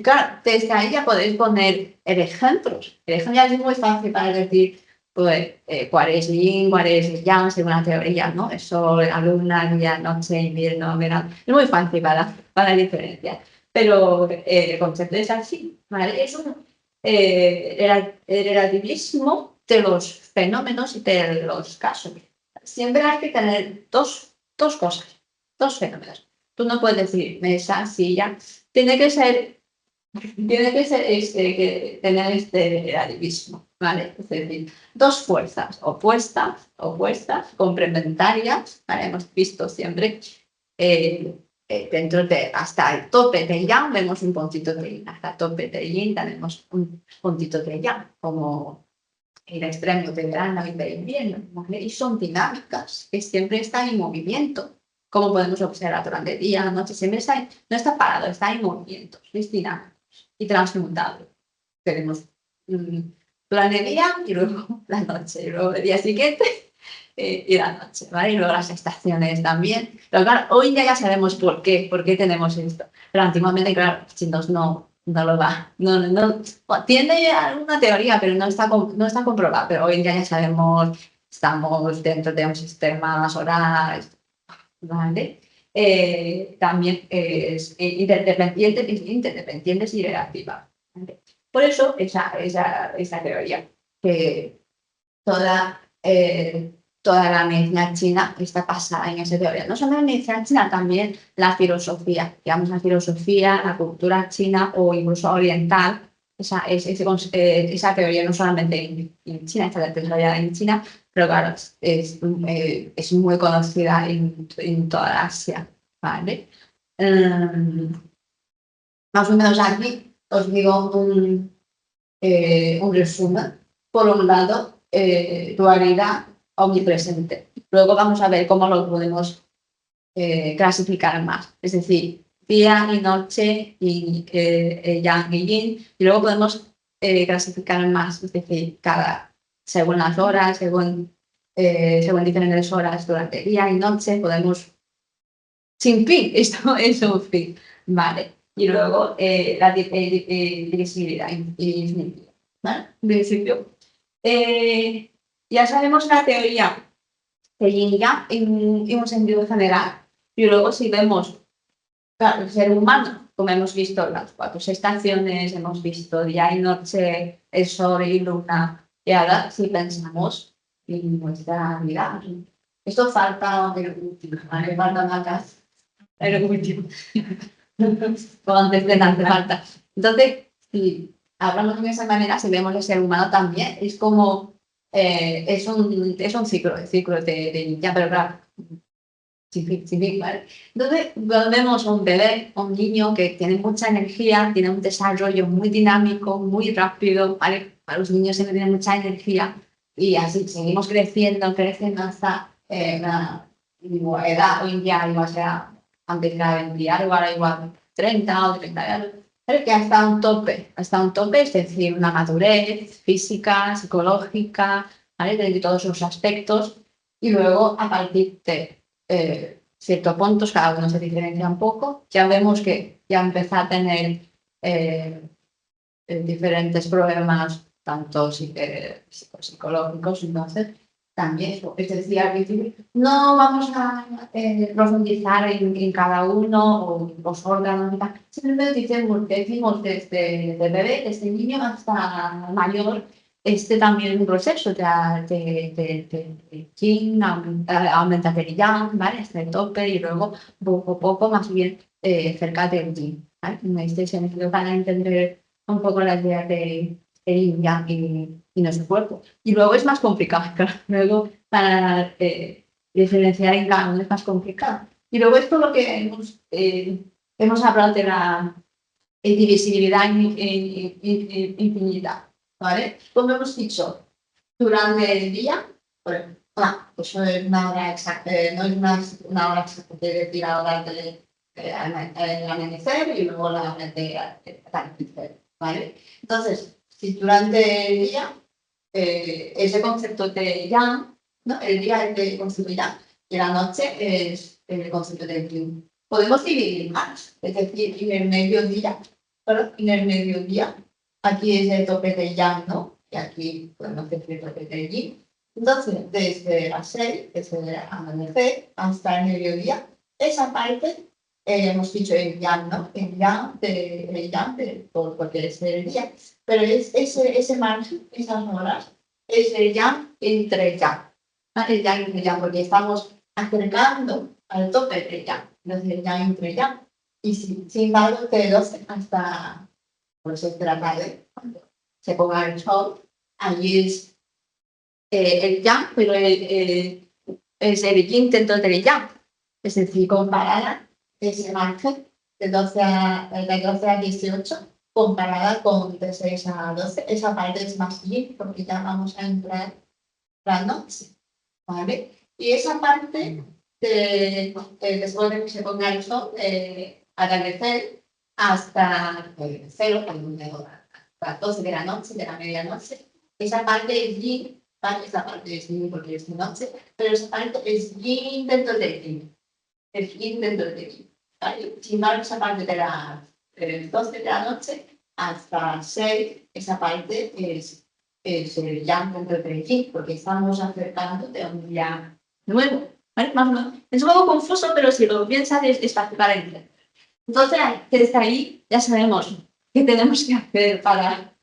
Claro, desde ahí ya podéis poner el ejemplo. El ejemplo ya es muy fácil para decir pues, cuál es yin, cuál es yang, según la teoría, ¿no? El sol, la luna, día, noche, invierno, verano. Es muy fácil para diferenciar. Pero el concepto es así, ¿vale? Es el relativismo de los fenómenos y de los casos. Siempre hay que tener dos cosas, dos fenómenos. Tú no puedes decir mesa, silla. Tiene que ser tener este relativismo, ¿vale? Es decir, dos fuerzas opuestas, complementarias, ¿vale? Hemos visto siempre dentro de, hasta el tope de yang vemos un puntito de yin, hasta el tope de yin tenemos un puntito de yang, como el extremo de verano y de invierno, ¿vale? Y son dinámicas que siempre están en movimiento, como podemos observar durante el día, la noche, siempre está, no está parado, está en movimiento, es dinámico y transmutable. Tenemos durante el día y luego la noche, y luego el día siguiente y la noche, ¿vale? Y luego las estaciones también. Pero claro, hoy ya sabemos por qué tenemos esto. Pero antiguamente, claro, los chinos no lo va. Tiene alguna teoría, pero no está comprobada. Pero hoy en día ya sabemos, estamos dentro de un sistema solar, ¿vale? También es interdependientes y relativa, ¿vale? Por eso esa teoría, que toda, toda la medicina china está basada en esa teoría. No solo la medicina china, también la filosofía, digamos la filosofía, la cultura china o incluso oriental. Esa teoría no solamente en China, está desarrollada en China, pero claro, es muy conocida en toda Asia, ¿vale? Más o menos aquí os digo un resumen. Por un lado, dualidad omnipresente. Luego vamos a ver cómo lo podemos clasificar más. Es decir, día y noche y yang y yin. Y luego podemos clasificar más, es decir, según las horas, según diferentes horas durante día y noche, podemos sin fin, esto es un fin, ¿vale? Y luego la divisibilidad infinita, ¿vale? Principio. Ya sabemos la teoría de yin y yang en un sentido general. Y luego si vemos, claro, el ser humano, como hemos visto las 4 estaciones, hemos visto día y noche, el sol y luna, y ahora si pensamos en nuestra vida, esto falta el último, ¿vale? Falta una casa, el último, o antes de tanta falta. Entonces, si hablamos de esa manera, si vemos el ser humano también, es como, es un ciclo, el ciclo de ya, pero claro, sin ¿vale? Entonces, cuando vemos a un bebé, a un niño que tiene mucha energía, tiene un desarrollo muy dinámico, muy rápido, ¿vale? Para los niños siempre tienen mucha energía y así seguimos creciendo hasta la edad hoy en día, igual sea antes era 20 algo, ahora igual 30 o 30 algo, pero que hasta un tope, es decir, una madurez física, psicológica, ¿vale? De todos los aspectos y luego a partir de ciertos puntos, cada uno se diferencia un poco, ya vemos que ya empieza a tener diferentes problemas, tanto psicológicos, entonces también, es decir, al principio no vamos a profundizar en cada uno o los órganos, simplemente decimos desde bebé, desde niño hasta mayor, también es un proceso de yin, aumenta el yang, ¿vale? Hasta el tope y luego poco a poco más bien cerca del yin, ¿vale? En este sentido, para entender un poco la idea de yin yang y nuestro cuerpo. Y luego es más complicado, claro. Luego para diferenciar en cada uno es más complicado. Y luego esto lo que hemos hablado de la indivisibilidad infinita, ¿vale? Como hemos dicho, durante el día, pues no es una hora exacta, no es una hora exacta de decir la hora del amanecer y luego la hora de atardecer, ¿vale? Entonces, si durante el día, ese concepto de yang, ¿no? El día es el concepto yang y la noche es el concepto de yin. Podemos dividir más, es decir, en el mediodía, ¿verdad? En el mediodía, aquí es el tope de yang, ¿no? Y aquí podemos decir el tope de yin. Entonces, desde las 6, desde el amanecer hasta el mediodía, esa parte, hemos dicho el yang, ¿no? El yang, porque es el día. Pero ese margen, esas horas, es el yang entre yang. ¿No? El yang entre yang, porque estamos acercando al tope del yang. Entonces, el yang entre yang. Y sin embargo, de 12 hasta por 6 de la tarde, cuando se ponga el sol, allí es el yang, pero es el yin dentro del yang. Es decir, comparada ese margen de 12 a 18, comparada con de 6 a 12, esa parte es más yin, porque ya vamos a entrar la noche, ¿vale? Y esa parte, después de que se ponga el sol, atardecer hasta el cero, a las 12 de la noche, de la medianoche, esa parte es yin, ¿vale? Esa parte es yin porque es de noche, pero esa parte es yin dentro de yin, es yin dentro de yin, ¿vale? Sin embargo, esa parte de las 12 de la noche hasta las 6, esa parte es el yang dentro del yin, porque estamos acercando de un día nuevo, ¿vale? Más o menos. Es un poco confuso, pero si lo piensas es fácil para entender. Entonces, desde ahí ya sabemos qué tenemos que hacer para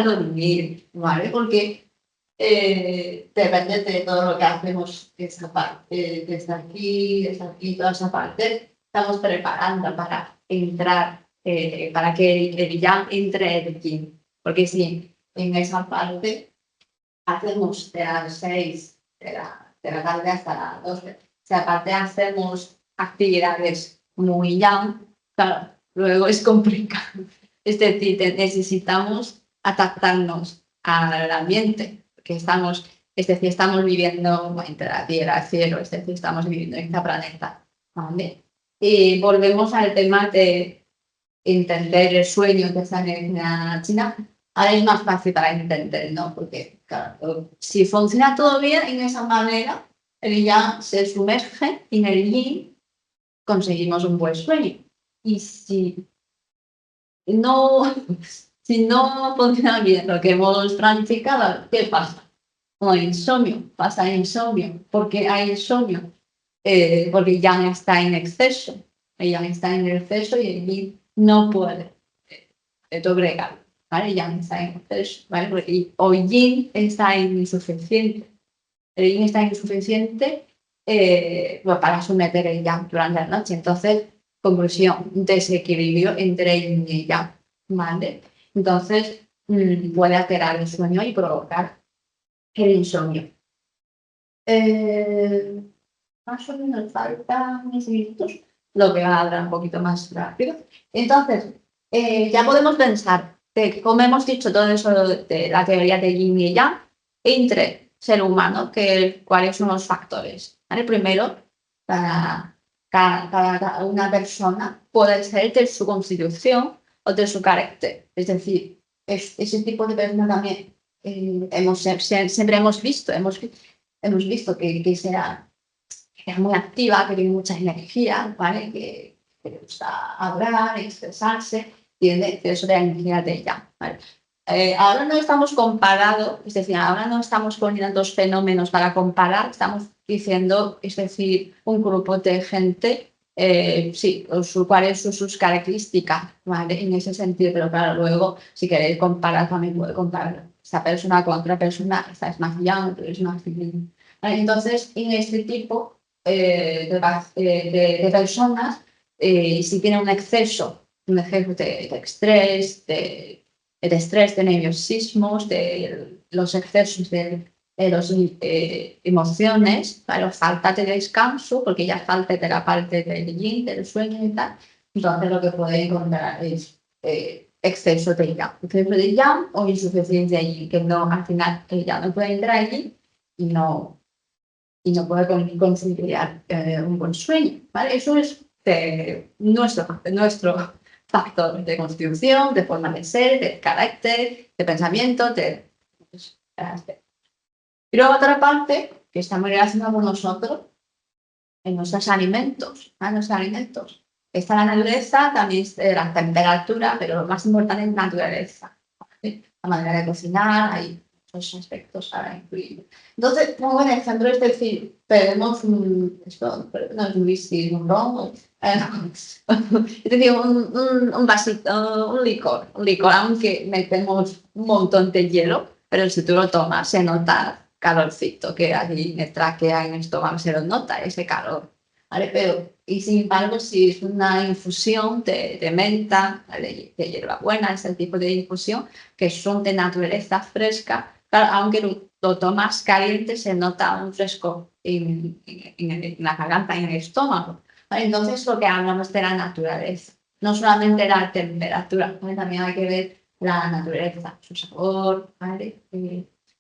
dormir, ¿vale? Porque depende de todo lo que hacemos esa parte, desde aquí, toda esa parte, estamos preparando para entrar, para que el yang entre el yin. Porque si en esa parte hacemos de las 6 de la tarde hasta las 12, si aparte hacemos actividades muy yang, claro, luego es complicado. Es decir, necesitamos adaptarnos al ambiente, porque estamos viviendo entre la Tierra y el cielo, es decir, estamos viviendo en este planeta, ¿vale? Y volvemos al tema de entender el sueño de esa medicina china. Ahora es más fácil para entender, ¿no? Porque, claro, si funciona todo bien en esa manera, el yang se sumerge en el yin, conseguimos un buen sueño. Y no, si no funciona bien lo que hemos practicado, ¿qué pasa? O insomnio, pasa insomnio. Porque hay insomnio, porque ya está en exceso. Ya está en exceso y el yin no puede doblegar, ¿vale? Ya está en exceso, ¿vale? O yin está insuficiente. El yin está insuficiente pues para someter el yang durante la noche. Entonces, conclusión, desequilibrio entre yin y yang, ¿vale? Entonces, puede alterar el sueño y provocar el insomnio. Más o menos faltan 10 minutos, lo voy a dar un poquito más rápido. Entonces, ya podemos pensar de cómo hemos dicho todo eso de la teoría de yin y yang entre ser humano, cuáles son los factores, ¿vale? Primero, cada una persona puede ser de su constitución o de su carácter. Es decir, ese tipo de persona también siempre hemos visto que sea muy activa, que tiene mucha energía, ¿vale? Que le gusta hablar, expresarse, tiene eso de la energía de ella, ¿vale? Ahora no estamos comparando, es decir, ahora no estamos poniendo dos fenómenos para comparar, estamos diciendo, es decir, un grupo de gente, sí, cuáles son sus características, ¿vale? En ese sentido, pero claro, luego, si queréis comparar, también puede comparar esa persona con otra persona, esta es más yang, otra es más yin. ¿Vale? Entonces, en este tipo de personas, si tienen un exceso de estrés, de nerviosismos, de los excesos de las emociones, ¿vale? Falta de descanso, porque ya falta de la parte del yin, del sueño y tal. Entonces, lo que puede encontrar es exceso de yang o insuficiencia de yin, que no, al final ya no puede entrar allí y no puede conciliar un buen sueño, ¿vale? Eso es nuestro factor de constitución, de forma de ser, de carácter, de pensamiento, y luego otra parte que está muy relacionada con nosotros, en nuestros alimentos, ¿vale? Nuestros alimentos. Está la naturaleza, también la temperatura, pero lo más importante es la naturaleza, ¿vale? La manera de cocinar, hay muchos aspectos para incluir. Entonces, un buen ejemplo es decir, tenemos esto no es un whisky, un ron, es decir, un vasito, un licor, aunque metemos un montón de hielo, pero si tú lo tomas se nota calorcito que allí en el tráquea, en el estómago, se lo nota ese calor, ¿vale? Pero, y sin embargo, si es una infusión de menta, ¿vale? De hierbabuena, ese tipo de infusión, que son de naturaleza fresca, claro, aunque lo tomas caliente, se nota un fresco en la garganta, en el estómago, ¿vale? Entonces, lo que hablamos de la naturaleza, no solamente la temperatura, ¿vale? También hay que ver la naturaleza, su sabor, ¿vale?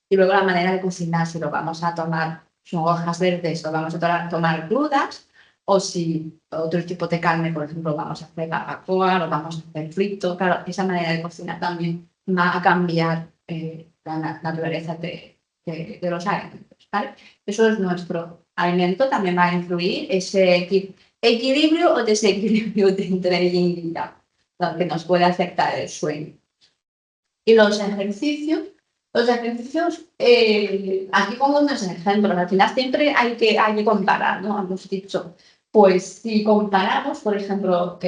Y luego la manera de cocinar, si lo vamos a tomar, son hojas verdes, lo vamos a tomar crudas, o si otro tipo de carne, por ejemplo, vamos a hacer barbacoa, lo vamos a hacer frito. Claro, esa manera de cocinar también va a cambiar la naturaleza de los alimentos, ¿vale? Eso es nuestro alimento, también va a influir ese equilibrio o desequilibrio entre yin y yang, lo que nos puede afectar el sueño. Y los ejercicios, aquí pongo unos ejemplos, al final siempre hay que comparar, ¿no? Hemos dicho, pues si comparamos, por ejemplo,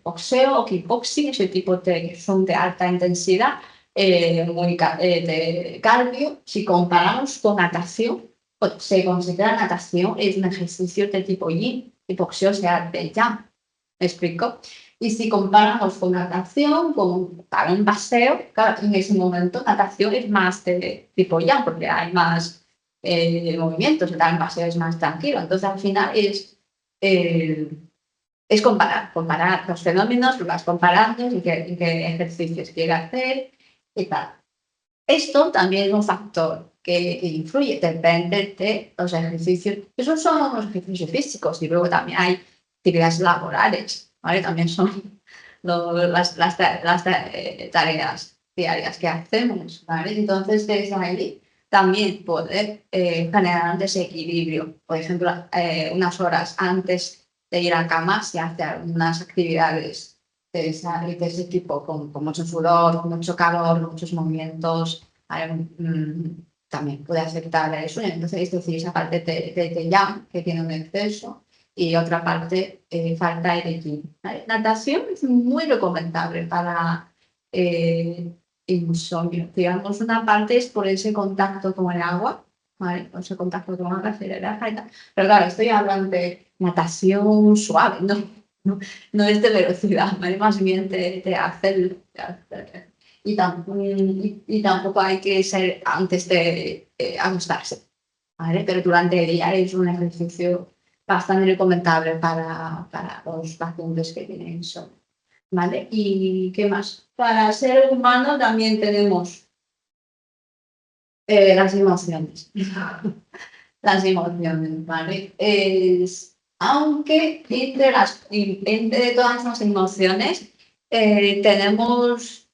boxeo o kickboxing, ese tipo que son de alta intensidad, de cardio, si comparamos con natación, pues se considera natación es un ejercicio de tipo yin, y boxeo sea de yang. ¿Me explico? Y si comparamos con natación, para un paseo, claro, en ese momento natación es más de tipo yang, porque hay más movimientos, el paseo es más tranquilo. Entonces, al final es comparar los fenómenos, lo vas comparando y qué ejercicios quiere hacer y tal. Esto también es un factor que influye, depende de los ejercicios. Esos son los ejercicios físicos y luego también hay actividades laborales, ¿vale? También son las tareas diarias que hacemos, ¿vale? Entonces, desde ahí también poder generar un desequilibrio. Por ejemplo, unas horas antes de ir a cama se hacen algunas actividades de ese tipo, con mucho sudor, con mucho calor, muchos movimientos, también puede afectar el sueño. Entonces, es decir, esa parte de yang, que tiene un exceso, y otra parte, falta de yin, ¿vale? Natación es muy recomendable para insomnio. Digamos, una parte es por ese contacto con el agua, ¿vale? Ese contacto con el agua se relaja y tal. Pero claro, estoy hablando de natación suave, no es de velocidad, ¿vale? Más bien de hacer. Y tampoco hay que ser antes de acostarse, ¿vale? Pero durante el día es un ejercicio bastante recomendable para los pacientes que tienen insomnio, ¿vale? ¿Y qué más? Para el ser humano también tenemos las emociones. Las emociones, ¿vale? Aunque entre todas las emociones tenemos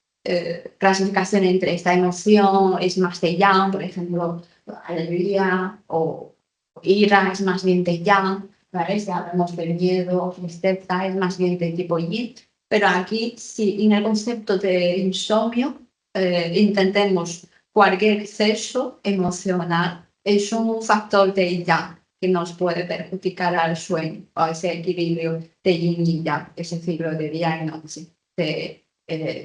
clasificación entre esta emoción es más de yang, por ejemplo, alegría o ira es más bien de yang, ¿vale? Si hablamos de miedo, tristeza es más bien de tipo yin, pero aquí sí, en el concepto de insomnio intentemos cualquier exceso emocional es un factor de yang que nos puede perjudicar al sueño o a ese equilibrio de yin y yang, ese ciclo de día y noche, de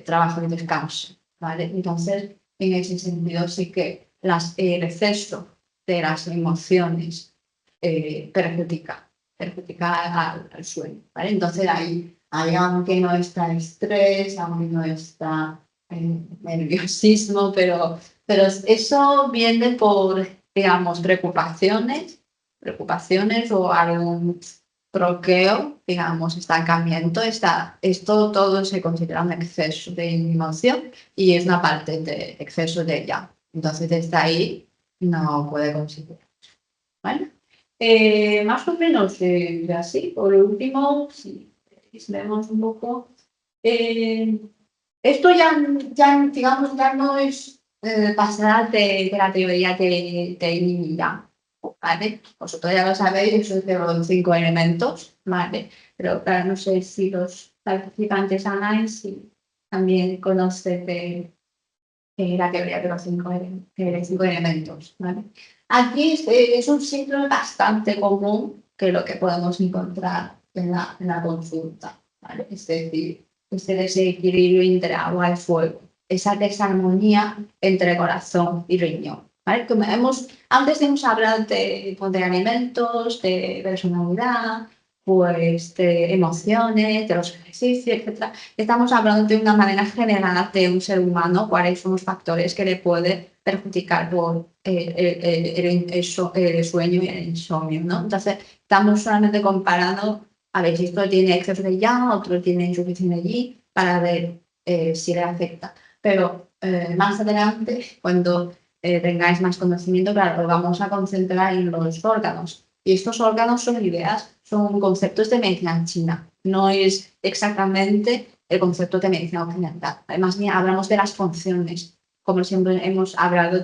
trabajo y descanso, ¿vale? Entonces, en ese sentido sí que el exceso de las emociones perjudica al sueño, ¿vale? Entonces ahí, aunque no está estrés, aunque no está nerviosismo, pero eso viene por, digamos, preocupaciones o algún bloqueo, digamos, estancamiento, esto todo se considera un exceso de emoción y es una parte de exceso de ella. Entonces, desde ahí no puede considerar. ¿Vale? Más o menos así. Por último, si vemos un poco, esto digamos, ya no es pasar de la teoría de Yin y Yang, ¿vale? Vosotros ya lo sabéis, eso es de los 5 elementos, ¿vale? Pero claro, no sé si los participantes online si también conocen de la teoría de los 5 elementos, ¿vale? Aquí es un síndrome bastante común que lo que podemos encontrar en la consulta, ¿vale? Es decir, este desequilibrio entre agua y fuego, esa desarmonía entre corazón y riñón, ¿vale? Como antes hemos hablado de alimentos, de personalidad, pues de emociones, de los ejercicios, etcétera. Estamos hablando de una manera general de un ser humano, cuáles son los factores que le pueden perjudicar por el sueño y el insomnio, ¿no? Entonces, estamos solamente comparando a ver si esto tiene exceso de yang, otro tiene insuficiencia de yin, para ver si le afecta. Pero más adelante, cuando tengáis más conocimiento, claro, lo vamos a concentrar en los órganos. Y estos órganos son ideas, son conceptos de medicina china. No es exactamente el concepto de medicina occidental. Además, hablamos de las funciones, como siempre hemos hablado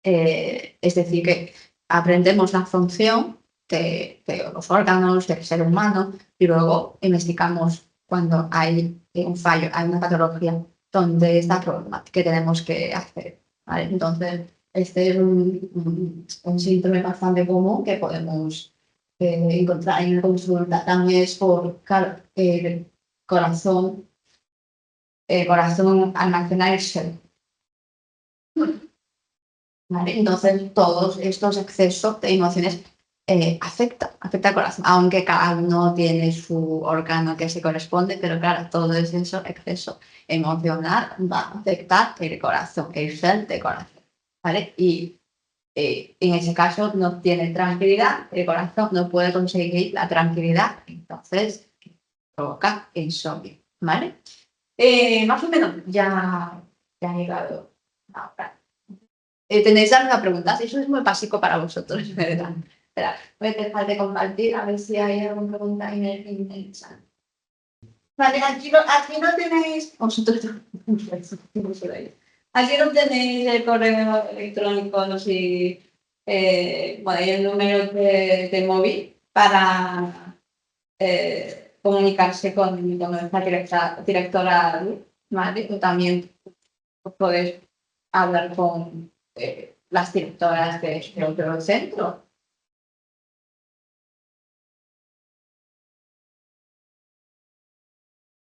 es decir, que aprendemos la función de los órganos del ser humano y luego investigamos cuando hay un fallo, hay una patología donde está problemática que tenemos que hacer. ¿Vale? Entonces, este es un síntoma bastante común que podemos encontrar en la consulta. También es por el corazón almacena el suelo. ¿Vale? Entonces, todos estos excesos de emociones afecta al corazón, aunque cada uno tiene su órgano que se corresponde, pero claro, todo ese exceso emocional va a afectar el corazón, el cel de corazón, ¿vale? Y en ese caso no tiene tranquilidad, el corazón no puede conseguir la tranquilidad, entonces provoca insomnio, ¿vale? Más o menos ya he llegado ahora. ¿Tenéis alguna pregunta? Eso es muy básico para vosotros, ¿verdad? Espera, voy a dejar de compartir a ver si hay alguna pregunta en el chat. Vale, aquí no tenéis... Vosotros aquí no tenéis el correo electrónico, no sé, bueno, y el número de móvil para comunicarse con nuestra directora, ¿vale? O también podéis hablar con las directoras de otro centro.